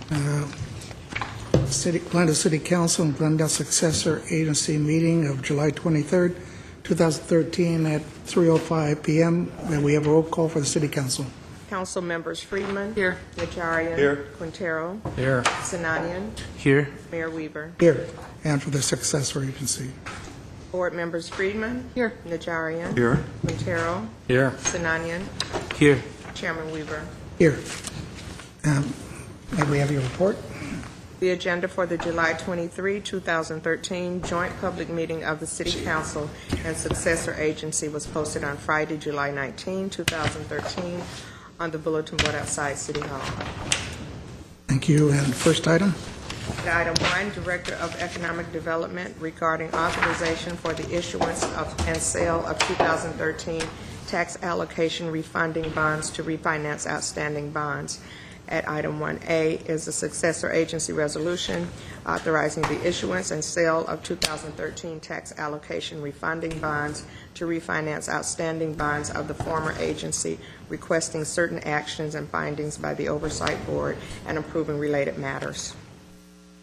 Glendale City Council and Glendale Successor Agency meeting of July 23rd, 2013 at 3:05 p.m. And we have a roll call for the City Council. Council members Friedman. Here. Najarian. Here. Quintero. Here. Sinanian. Here. Mayor Weaver. Here. And for the Successor Agency. Board members Friedman. Here. Najarian. Here. Quintero. Here. Sinanian. Here. Chairman Weaver. Here. May we have your report? The agenda for the July 23, 2013 joint public meeting of the City Council and Successor Agency was posted on Friday, July 19, 2013 on the bulletin board outside City Hall. Thank you. And first item? Item 1, Director of Economic Development regarding authorization for the issuance of and sale of 2013 tax allocation refunding bonds to refinance outstanding bonds. At item 1A is the Successor Agency resolution authorizing the issuance and sale of 2013 tax allocation refunding bonds to refinance outstanding bonds of the former agency, requesting certain actions and findings by the Oversight Board and approving related matters.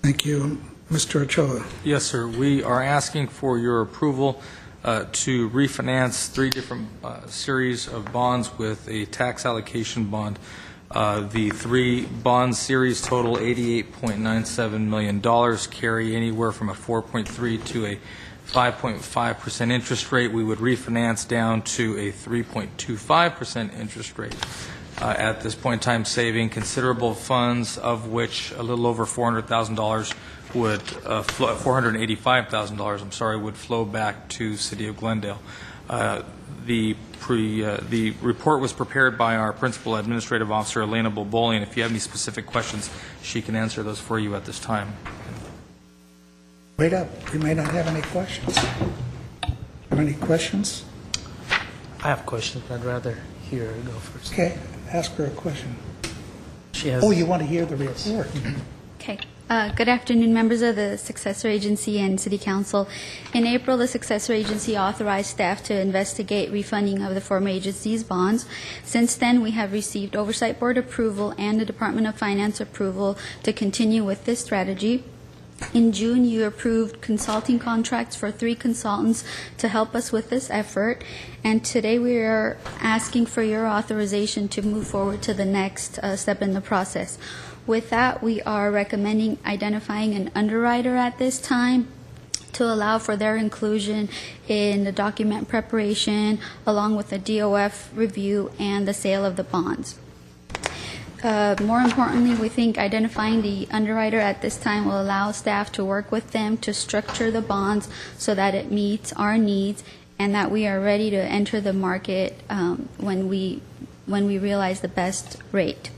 Thank you. Mr. Ochoa. Yes, sir. We are asking for your approval to refinance three different series of bonds with a tax allocation bond. The three bond series total $88.97 million, carry anywhere from a 4.3 to a 5.5% interest rate. We would refinance down to a 3.25% interest rate. At this point in time, saving considerable funds, of which a little over $400,000 would $485,000, I'm sorry, would flow back to City of Glendale. The report was prepared by our Principal Administrative Officer, Elena Boboli, and if you have any specific questions, she can answer those for you at this time. Wait up. We may not have any questions. Have any questions? I have questions, but I'd rather hear her go first. Okay. Ask her a question. She has. Oh, you want to hear the report? Okay. Good afternoon, members of the Successor Agency and City Council. In April, the Successor Agency authorized staff to investigate refunding of the former agency's bonds. Since then, we have received Oversight Board approval and the Department of Finance approval to continue with this strategy. In June, you approved consulting contracts for 3 consultants to help us with this effort, and today we are asking for your authorization to move forward to the next step in the process. With that, we are recommending identifying an underwriter at this time to allow for their inclusion in the document preparation, along with the DOF review and the sale of the bonds. More importantly, we think identifying the underwriter at this time will allow staff to work with them to structure the bonds so that it meets our needs and that we are ready to enter the market when we realize the best rate.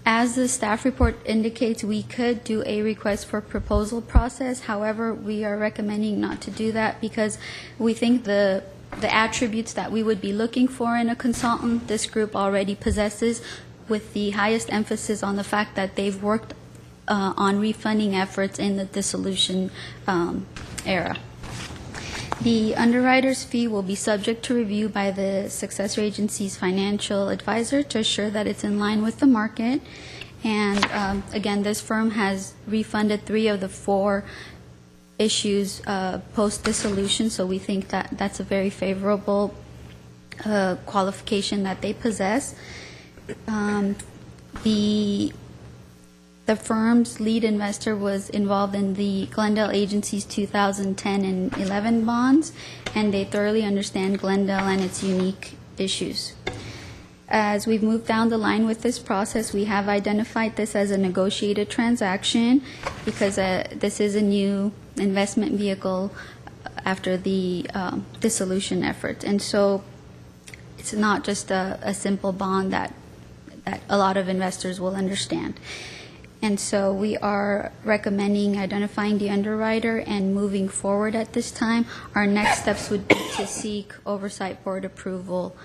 As the staff report indicates, we could do a request for proposal process. However, we are recommending not to do that because we think the attributes that we would be looking for in a consultant, this group already possesses, with the highest emphasis on the fact that they've worked on refunding efforts in the dissolution era. The underwriter's fee will be subject to review by the Successor Agency's financial advisor to assure that it's in line with the market. And again, this firm has refunded 3 of the 4 issues post-dissolution, so we think that that's a very favorable qualification that they possess. The firm's lead investor was involved in the Glendale Agency's 2010 and 11 bonds, and they thoroughly understand Glendale and its unique issues. As we've moved down the line with this process, we have identified this as a negotiated transaction because this is a new investment vehicle after the dissolution effort. And so it's not just a simple bond that a lot of investors will understand. And so we are recommending identifying the underwriter and moving forward at this time. Our next steps would be to seek Oversight Board approval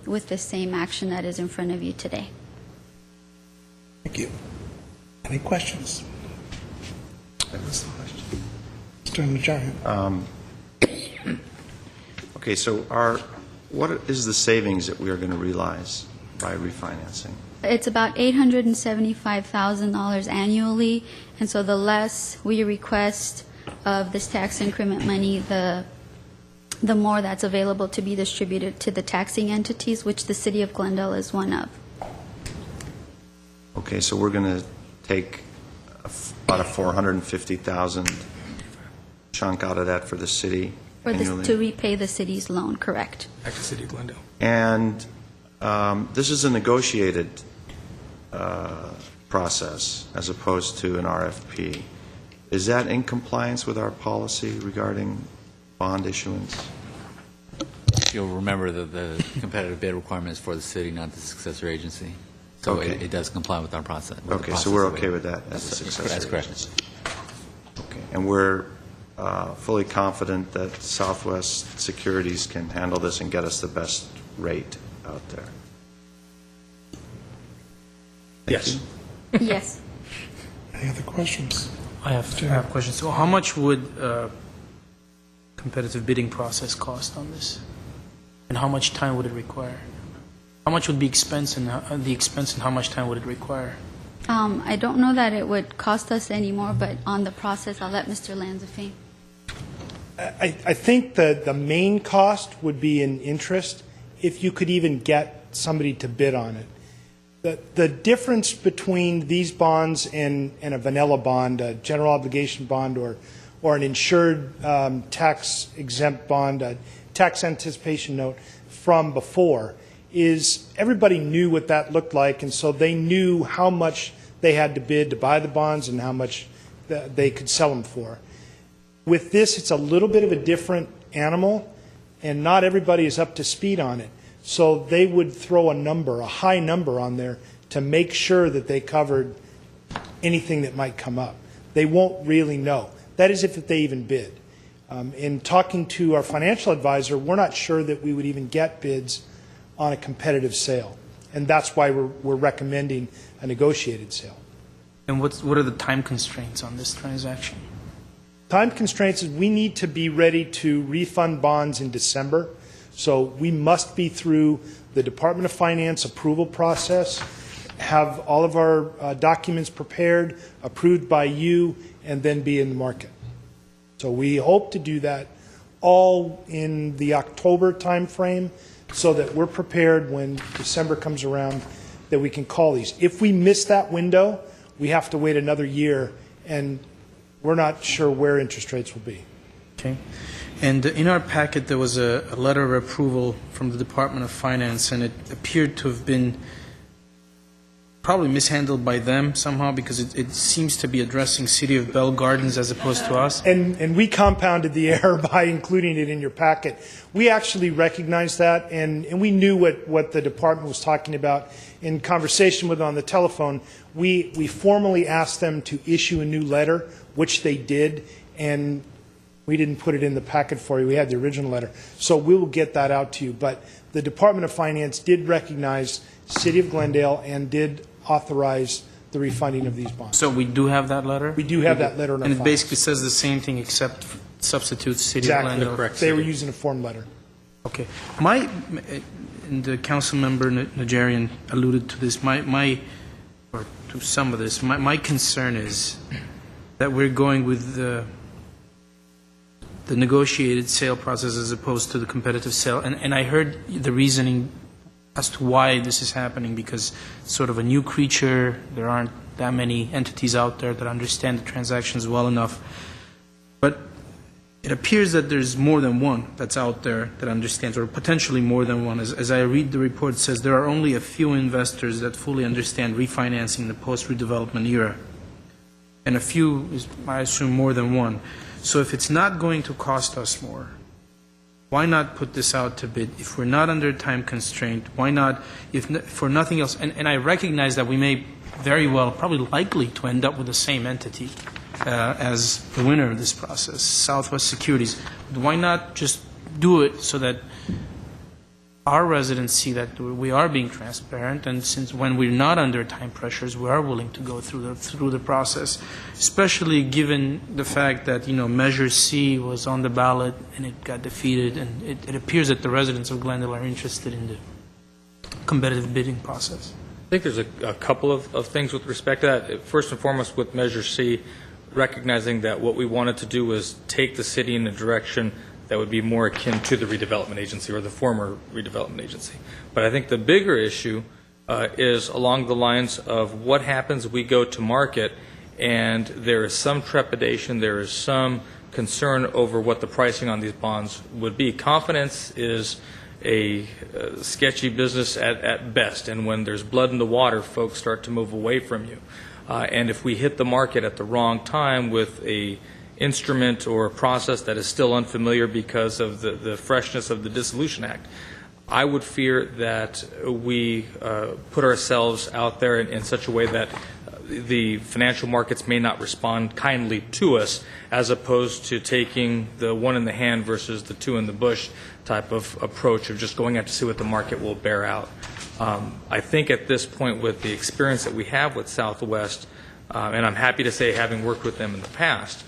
with the same action that is in front of you today. Thank you. Any questions? Mr. Najarian. Okay, so what is the savings that we are going to realize by refinancing? It's about $875,000 annually, and so the less we request of this tax increment money, the more that's available to be distributed to the taxing entities, which the City of Glendale is one of. Okay, so we're going to take about a $450,000 chunk out of that for the city For this, annually? to repay the city's loan, correct. Back to City of Glendale. And this is a negotiated process as opposed to an RFP. Is that in compliance with our policy regarding bond issuance? You'll remember that the competitive bid requirement is for the city, not the successor agency. So Okay. it does comply with our process. with the Okay, so process we're that we okay have. with that as a successor That's correct. agency. Okay, and we're fully confident that Southwest Securities can handle this and get us the best rate out there. Yes. Yes. Any other questions? I have questions. So how much would competitive bidding process cost on this? And how much time would it require? How much would be expense and the expense and how much time would it require? I don't know that it would cost us any more, but on the process, I'll let Mr. Lanzafame. I think the main cost would be in interest, if you could even get somebody to bid on it. The difference between these bonds and a vanilla bond, a general obligation bond, or an insured tax exempt bond, a tax anticipation note from before, is everybody knew what that looked like, and so they knew how much they had to bid to buy the bonds and how much they could sell them for. With this, it's a little bit of a different animal, and not everybody is up to speed on it. So they would throw a number, a high number on there to make sure that they covered anything that might come up. They won't really know. That is if they even bid. In talking to our financial advisor, we're not sure that we would even get bids on a competitive sale. And that's why we're recommending a negotiated sale. And what are the time constraints on this transaction? Time constraints is we need to be ready to refund bonds in December. So we must be through the Department of Finance approval process, have all of our documents prepared, approved by you, and then be in the market. So we hope to do that all in the October timeframe so that we're prepared when December comes around that we can call these. If we miss that window, we have to wait another year, and we're not sure where interest rates will be. Okay. And in our packet, there was a letter of approval from the Department of Finance, and it appeared to have been probably mishandled by them somehow because it seems to be addressing City of Bell Gardens as opposed to us. And we compounded the error by including it in your packet. We actually recognized that, and we knew what the department was talking about. In conversation with them on the telephone, we formally asked them to issue a new letter, which they did, and we didn't put it in the packet for you. We had the original letter. So we will get that out to you. But the Department of Finance did recognize City of Glendale and did authorize the refunding of these bonds. So we do have that letter? We do have that letter in our And it files. basically says the same thing except substitutes City Exactly. of Glendale. Correct. They were using a form letter. Okay. And the council member Najarian alluded to this, or to some of this, my concern is that we're going with the negotiated sale process as opposed to the competitive sale. And I heard the reasoning as to why this is happening, because it's sort of a new creature. There aren't that many entities out there that understand the transactions well enough. But it appears that there's more than one that's out there that understands, or potentially more than one. As I read the report, it says there are only a few investors that fully understand refinancing the post-redevelopment era. And a few is, I assume, more than one. So if it's not going to cost us more, why not put this out to bid? If we're not under time constraint, why not, if for nothing else? And I recognize that we may very well, probably likely to end up with the same entity as the winner of this process, Southwest Securities. But why not just do it so that our residents see that we are being transparent, and since when we're not under time pressures, we are willing to go through the process, especially given the fact that, Measure C was on the ballot and it got defeated, and it appears that the residents of Glendale are interested in the competitive bidding process. think there's a couple of things with respect to that. First and foremost, with Measure C, recognizing that what we wanted to do was take the city in a direction that would be more akin to the redevelopment agency or the former redevelopment agency. But I think the bigger issue is along the lines of what happens if we go to market and there is some trepidation, there is some concern over what the pricing on these bonds would be. Confidence is a sketchy business at best, and when there's blood in the water, folks start to move away from you. And if we hit the market at the wrong time with a instrument or a process that is still unfamiliar because of the freshness of the Dissolution Act, I would fear that we put ourselves out there in such a way that the financial markets may not respond kindly to us, as opposed to taking the one in the hand versus the two in the bush type of approach of just going out to see what the market will bear out. I think at this point, with the experience that we have with Southwest, and I'm happy to say, having worked with them in the past,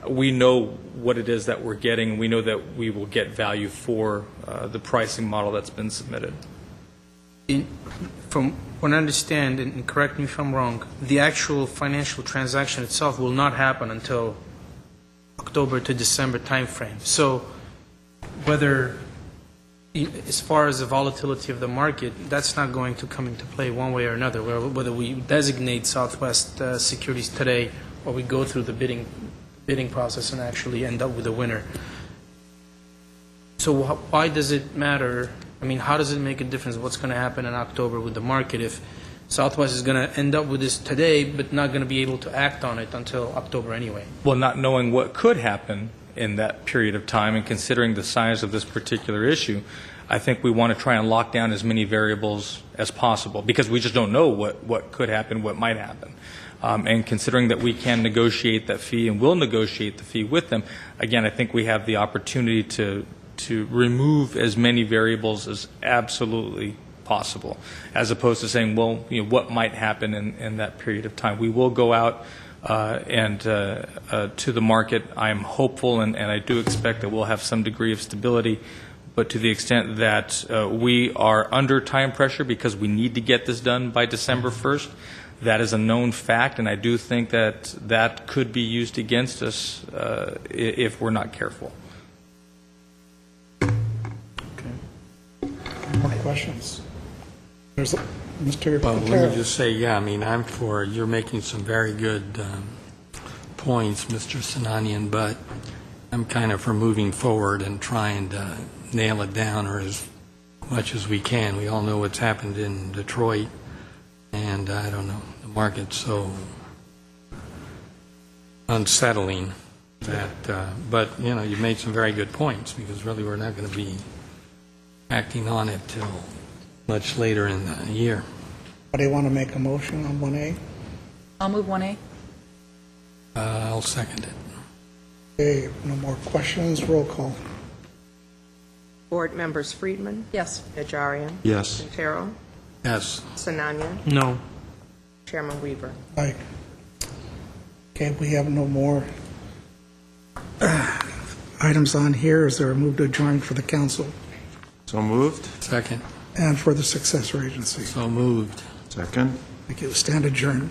we know what it is that we're getting, and we know that we will get value for the pricing model that's been submitted. From what I understand, and correct me if I'm wrong, the actual financial transaction itself will not happen until October to December timeframe. So whether, as far as the volatility of the market, that's not going to come into play one way or another, whether we designate Southwest Securities today or we go through the bidding process and actually end up with a winner. So why does it matter? I mean, how does it make a difference what's going to happen in October with the market if Southwest is going to end up with this today but not going to be able to act on it until October anyway? Well, not knowing what could happen in that period of time and considering the size of this particular issue, I think we want to try and lock down as many variables as possible, because we just don't know what could happen, what might happen. And considering that we can negotiate that fee and will negotiate the fee with them, again, I think we have the opportunity to remove as many variables as absolutely possible, as opposed to saying, well, what might happen in that period of time. We will go out and to the market. I am hopeful, and I do expect that we'll have some degree of stability, but to the extent that we are under time pressure because we need to get this done by December 1st, that is a known fact, and I do think that that could be used against us if we're not careful. More questions? There's Mr. Well, let Quintero. me just say, yeah, I mean, you're making some very good points, Mr. Sinanian, but I'm kind of for moving forward and trying to nail it down, or as much as we can. We all know what's happened in Detroit, and I don't know, the market's so unsettling that, but, you've made some very good points, because really we're not going to be acting on it till much later in the year. Do you want to make a motion on 1A? I'll move 1A. I'll second it. Okay, no more questions, roll call. Board members Friedman, Yes. Najarian, Yes. Quintero, Yes. Sinanian, No. Chairman Weaver. Aye. Okay, we have no more items on here. Is there a move to adjourn for the council So moved? Second. and for the successor agency? So moved. Second? Thank you. Stand adjourned.